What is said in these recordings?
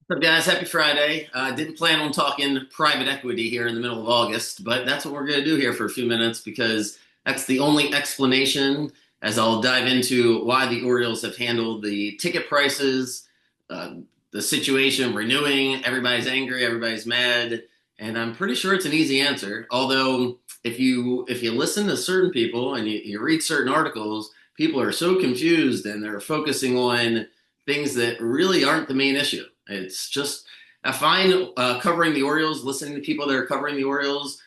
What's up, guys? Happy Friday. Didn't plan on talking private equity here in the middle of August, but that's what we're going to do here for a few minutes because that's the only explanation as I'll dive into why the Orioles have handled the ticket prices, uh, the situation renewing. Everybody's angry, everybody's mad, and I'm pretty sure it's an easy answer. Although, if you listen to certain people and you read certain articles, people are so confused and they're focusing on things that really aren't the main issue. It's just I find covering the Orioles, listening to people that are covering the Orioles,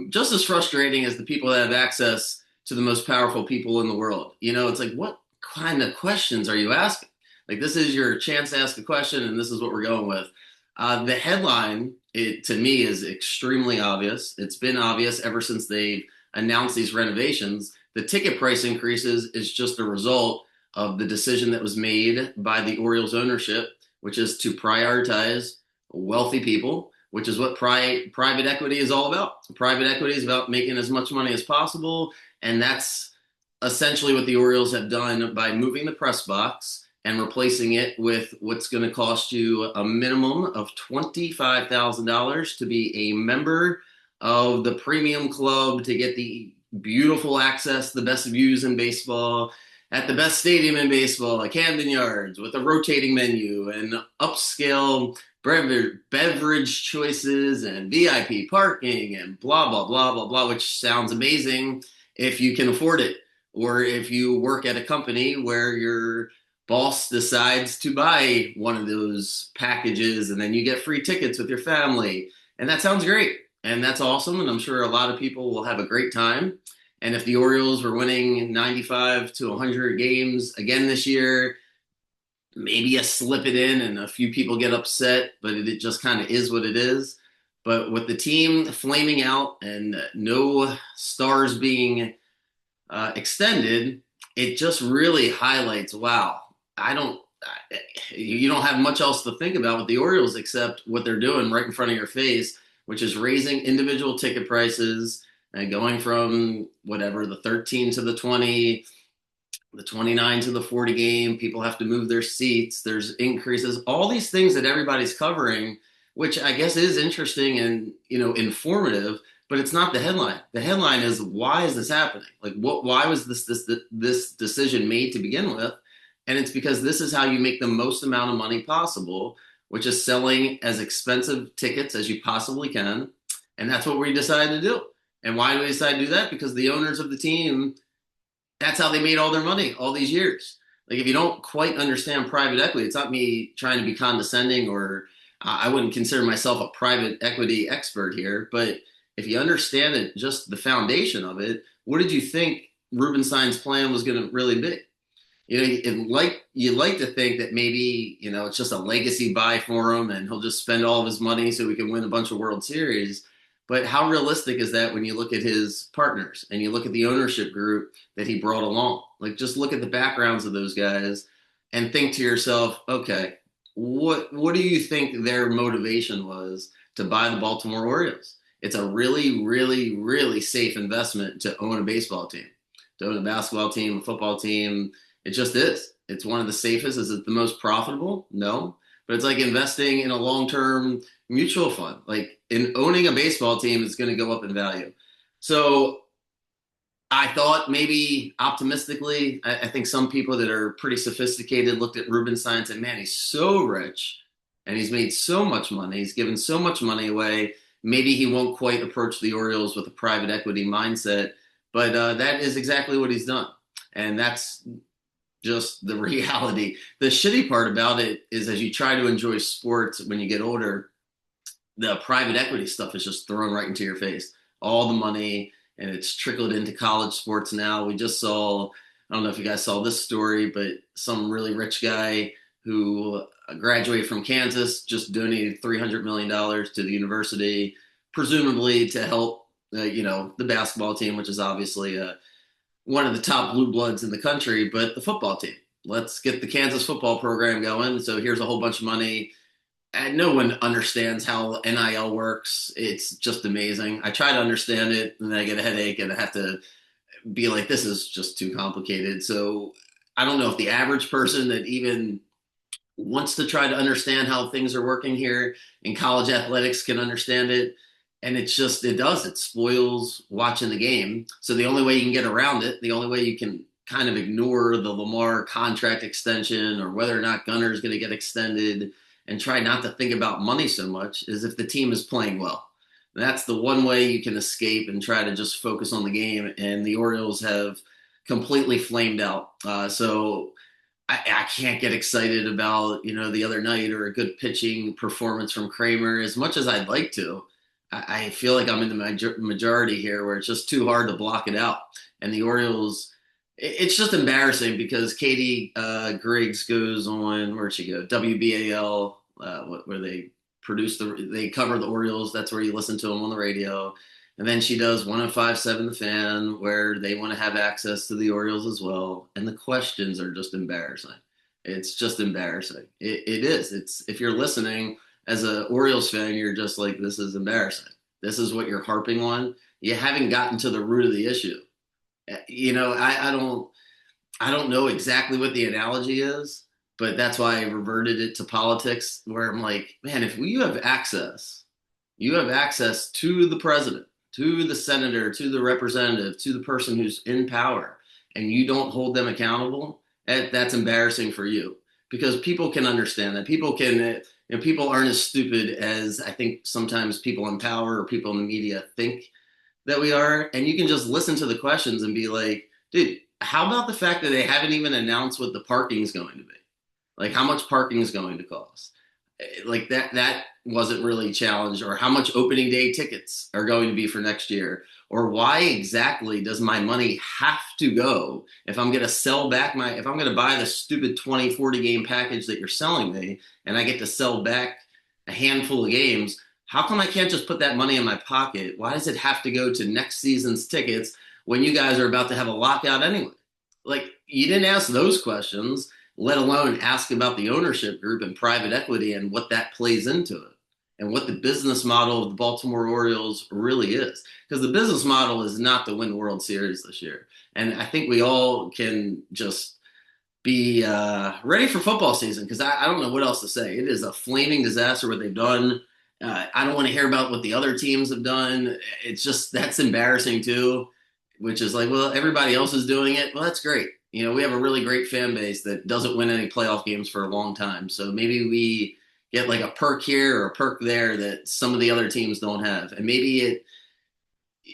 just as frustrating as the people that have access to the most powerful people in the world. It's like, what kind of questions are you asking? Like, this is your chance to ask a question, and this is what we're going with. The headline, to me, is extremely obvious. It's been obvious ever since they announced these renovations. The ticket price increases is just a result of the decision that was made by the Orioles ownership, which is to prioritize wealthy people, which is what private equity is all about. Private equity is about making as much money as possible, and that's essentially what the Orioles have done by moving the press box and replacing it with what's going to cost you a minimum of $25,000 to be a member of the premium club to get the beautiful access, the best views in baseball, at the best stadium in baseball, like Camden Yards, with a rotating menu and upscale beverage choices and VIP parking and blah, blah, blah, blah, blah, which sounds amazing if you can afford it. Or if you work at a company where your boss decides to buy one of those packages and then you get free tickets with your family. And that sounds great. And that's awesome. And I'm sure a lot of people will have a great time. And if the Orioles were winning 95 to 100 games again this year, maybe you slip it in and a few people get upset, but it just kind of is what it is. But with the team flaming out and no stars being extended, it just really highlights, wow, you don't have much else to think about with the Orioles except what they're doing right in front of your face, which is raising individual ticket prices and going from whatever the 13 to the 20, the 29 to the 40 game. People have to move their seats. There's increases, all these things that everybody's covering, which I guess is interesting and informative. But it's not the headline. The headline is, why is this happening? Like, what? Why was this decision made to begin with? And it's because this is how you make the most amount of money possible, which is selling as expensive tickets as you possibly can. And that's what we decided to do. And why do we decide to do that? Because the owners of the team, that's how they made all their money all these years. Like, if you don't quite understand private equity, it's not me trying to be condescending, or I wouldn't consider myself a private equity expert here, but if you understand it, just the foundation of it, what did you think Rubenstein's plan was going to really be? You like to think that maybe it's just a legacy buy for him, and he'll just spend all of his money so he can win a bunch of World Series. But how realistic is that when you look at his partners and you look at the ownership group that he brought along? Like, just look at the backgrounds of those guys and think to yourself, okay, what do you think their motivation was to buy the Baltimore Orioles? It's a really, really, really safe investment to own a baseball team, to own a basketball team, a football team. It just is. It's one of the safest. Is it the most profitable? No. But it's like investing in a long-term mutual fund. Like, in owning a baseball team is going to go up in value. So I thought, maybe optimistically, I think some people that are pretty sophisticated looked at Rubenstein and said, man, he's so rich and he's made so much money. He's given so much money away. Maybe he won't quite approach the Orioles with a private equity mindset, but that is exactly what he's done. And that's just the reality. The shitty part about it is, as you try to enjoy sports when you get older, the private equity stuff is just thrown right into your face. All the money, and it's trickled into college sports now. We just saw, I don't know if you guys saw this story, but some really rich guy who graduated from Kansas just donated $300 million to the university, presumably to help, the basketball team, which is obviously one of the top blue bloods in the country, but the football team. Let's get the Kansas football program going. So here's a whole bunch of money. And no one understands how NIL works. It's just amazing. I try to understand it, and then I get a headache, and I have to be like, this is just too complicated. So I don't know if the average person that even wants to try to understand how things are working here, and college athletics can understand it. And it's just, it spoils watching the game. So the only way you can get around it, the only way you can kind of ignore the Lamar contract extension or whether or not Gunner is going to get extended and try not to think about money so much is if the team is playing well. That's the one way you can escape and try to just focus on the game. And the Orioles have completely flamed out. So I can't get excited about, the other night or a good pitching performance from Kramer as much as I'd like to. I feel like I'm in the majority here where it's just too hard to block it out. And the Orioles, it's just embarrassing because Katie Griggs goes on, where'd she go? WBAL, where they cover the Orioles. That's where you listen to them on the radio. And then she does 105.7 The Fan, where they want to have access to the Orioles as well. And the questions are just embarrassing. It's just embarrassing. It is. It's if you're listening as an Orioles fan, you're just like, this is embarrassing. This is what you're harping on. You haven't gotten to the root of the issue. I don't know exactly what the analogy is, but that's why I reverted it to politics, where I'm like, man, if you have access to the president, to the senator, to the representative, to the person who's in power, and you don't hold them accountable, that's embarrassing for you because people can understand that. People aren't as stupid as I think sometimes people in power or people in the media think that we are. And you can just listen to the questions and be like, dude, how about the fact that they haven't even announced what the parking is going to be? Like how much parking is going to cost? Like that wasn't really challenged, or how much opening day tickets are going to be for next year, or why exactly does my money have to go if I'm going to if I'm going to buy the stupid 20-40 game package that you're selling me and I get to sell back a handful of games, how come I can't just put that money in my pocket? Why does it have to go to next season's tickets when you guys are about to have a lockout anyway? Like, you didn't ask those questions, let alone ask about the ownership group and private equity and what that plays into it and what the business model of the Baltimore Orioles really is. Because the business model is not to win the World Series this year. And I think we all can just be ready for football season because I don't know what else to say. It is a flaming disaster what they've done. I don't want to hear about what the other teams have done. It's just that's embarrassing too, which is like, well, everybody else is doing it. Well, that's great. We have a really great fan base that doesn't win any playoff games for a long time. So maybe we get like a perk here or a perk there that some of the other teams don't have. And maybe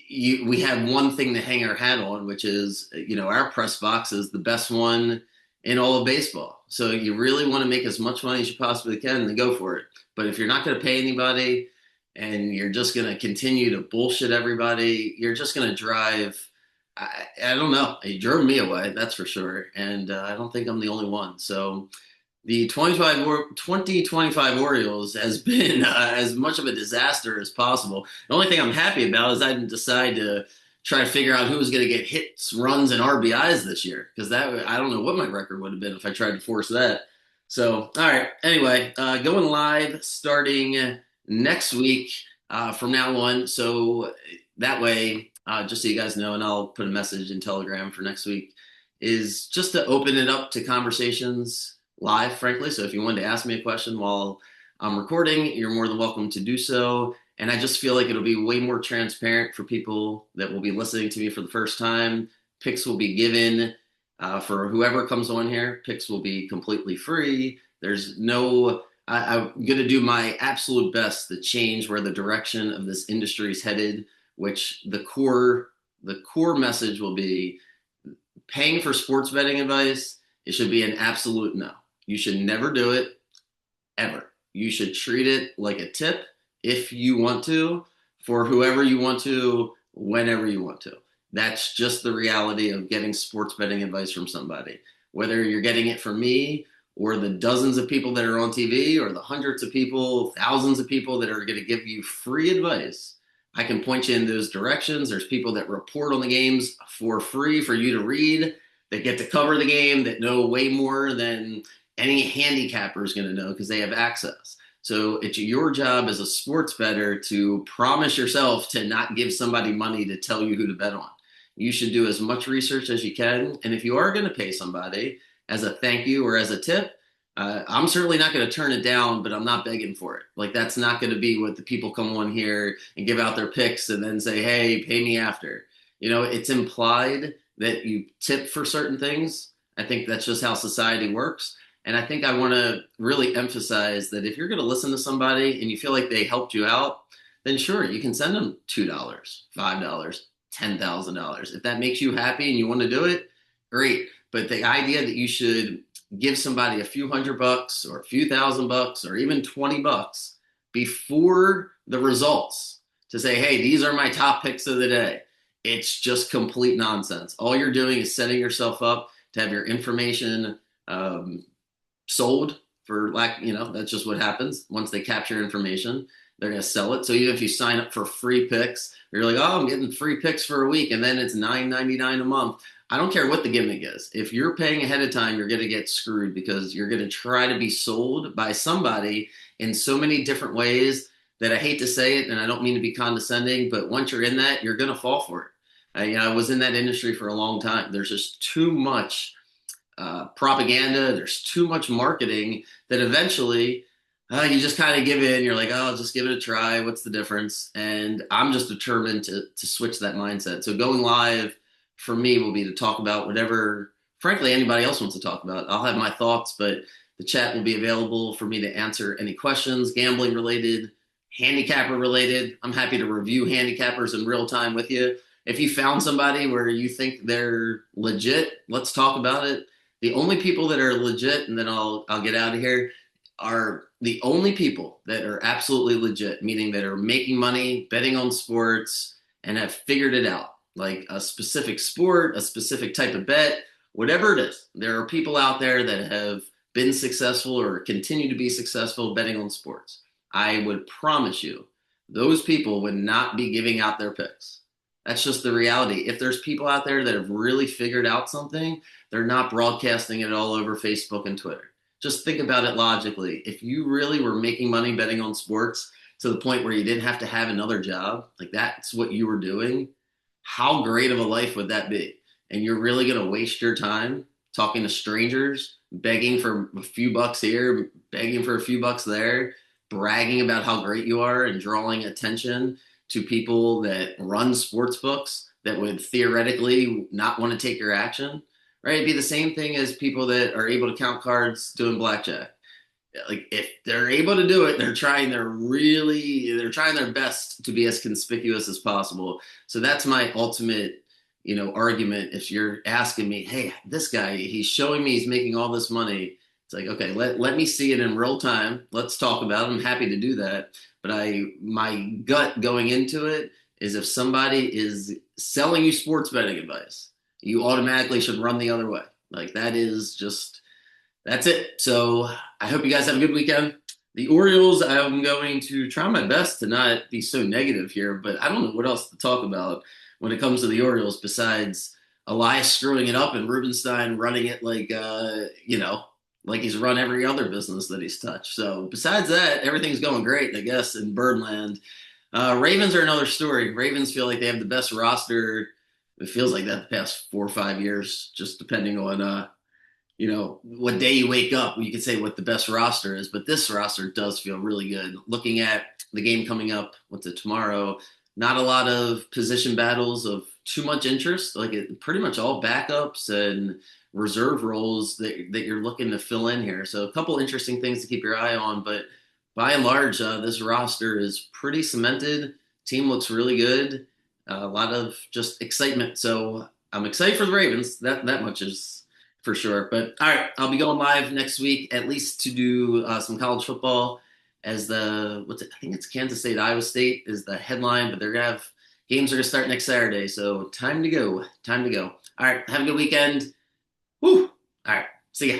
we have one thing to hang our hat on, which is, our press box is the best one in all of baseball. So you really want to make as much money as you possibly can, then go for it. But if you're not going to pay anybody and you're just going to continue to bullshit everybody, you're just going to drive. I don't know. It drove me away, that's for sure. And I don't think I'm the only one. So the 2025 Orioles has been as much of a disaster as possible. The only thing I'm happy about is I didn't decide to try to figure out who was going to get hits, runs, and RBIs this year because I don't know what my record would have been if I tried to force that. So, all right. Anyway, going live starting next week from now on. So that way, just so you guys know, and I'll put a message in Telegram for next week, is just to open it up to conversations live, frankly. So if you wanted to ask me a question while I'm recording, you're more than welcome to do so. And I just feel like it'll be way more transparent for people that will be listening to me for the first time. Picks will be given for whoever comes on here. Picks will be completely free. I'm going to do my absolute best to change where the direction of this industry is headed, which the core message will be paying for sports betting advice. It should be an absolute no. You should never do it, ever. You should treat it like a tip if you want to, for whoever you want to, whenever you want to. That's just the reality of getting sports betting advice from somebody. Whether you're getting it from me or the dozens of people that are on TV or the hundreds of people, thousands of people that are going to give you free advice, I can point you in those directions. There's people that report on the games for free for you to read, that get to cover the game, that know way more than any handicapper is going to know because they have access. So it's your job as a sports bettor to promise yourself to not give somebody money to tell you who to bet on. You should do as much research as you can. And if you are going to pay somebody as a thank you or as a tip, I'm certainly not going to turn it down, but I'm not begging for it. Like that's not going to be what the people come on here and give out their picks and then say, "Hey, pay me after." It's implied that you tip for certain things. I think that's just how society works. And I think I want to really emphasize that if you're going to listen to somebody and you feel like they helped you out, then sure, you can send them $2, $5, $10,000. If that makes you happy and you want to do it, great. But the idea that you should give somebody a few $100 or a few $1,000 or even $20 before the results to say, hey, these are my top picks of the day. It's just complete nonsense. All you're doing is setting yourself up to have your information sold for lack, that's just what happens. Once they capture information, they're going to sell it. So even if you sign up for free picks, you're like, oh, I'm getting free picks for a week and then it's $9.99 a month. I don't care what the gimmick is. If you're paying ahead of time, you're going to get screwed because you're going to try to be sold by somebody in so many different ways that I hate to say it, and I don't mean to be condescending, but once you're in that, you're going to fall for it. I was in that industry for a long time. There's just too much propaganda. There's too much marketing that eventually you just kind of give in. You're like, oh, just give it a try. What's the difference? And I'm just determined to switch that mindset. So going live for me will be to talk about whatever, frankly, anybody else wants to talk about. I'll have my thoughts, but the chat will be available for me to answer any questions, gambling related, handicapper related. I'm happy to review handicappers in real time with you. If you found somebody where you think they're legit, let's talk about it. The only people that are legit, and then I'll get out of here, are the only people that are absolutely legit, meaning that are making money, betting on sports, and have figured it out. Like a specific sport, a specific type of bet, whatever it is. There are people out there that have been successful or continue to be successful betting on sports. I would promise you, those people would not be giving out their picks. That's just the reality. If there's people out there that have really figured out something, they're not broadcasting it all over Facebook and Twitter. Just think about it logically. If you really were making money betting on sports to the point where you didn't have to have another job, like that's what you were doing, how great of a life would that be? And you're really going to waste your time talking to strangers, begging for a few bucks here, begging for a few bucks there, bragging about how great you are and drawing attention to people that run sports books that would theoretically not want to take your action, right? It'd be the same thing as people that are able to count cards doing blackjack. Like if they're able to do it, they're trying their best to be as conspicuous as possible. So that's my ultimate, argument. If you're asking me, hey, this guy, he's showing me he's making all this money. It's like, okay, let me see it in real time. Let's talk about it. I'm happy to do that. But my gut going into it is if somebody is selling you sports betting advice, you automatically should run the other way. Like that's it. So I hope you guys have a good weekend. The Orioles, I'm going to try my best to not be so negative here, but I don't know what else to talk about when it comes to the Orioles besides Elias screwing it up and Rubenstein running it like he's run every other business that he's touched. So besides that, everything's going great, I guess, in Birdland. Ravens are another story. Ravens feel like they have the best roster. It feels like that the past 4 or 5 years, just depending on what day you wake up. You could say what the best roster is, but this roster does feel really good. Looking at the game coming up, what's it, tomorrow? Not a lot of position battles of too much interest. Like pretty much all backups and reserve roles that you're looking to fill in here. So a couple interesting things to keep your eye on, but by and large, this roster is pretty cemented. Team looks really good. A lot of just excitement. So I'm excited for the Ravens. That much is for sure. But all right, I'll be going live next week, at least to do some college football. As I think it's Kansas State, Iowa State is the headline, but they're gonna have games are gonna start next Saturday. So time to go. All right, have a good weekend. Woo! All right, see ya.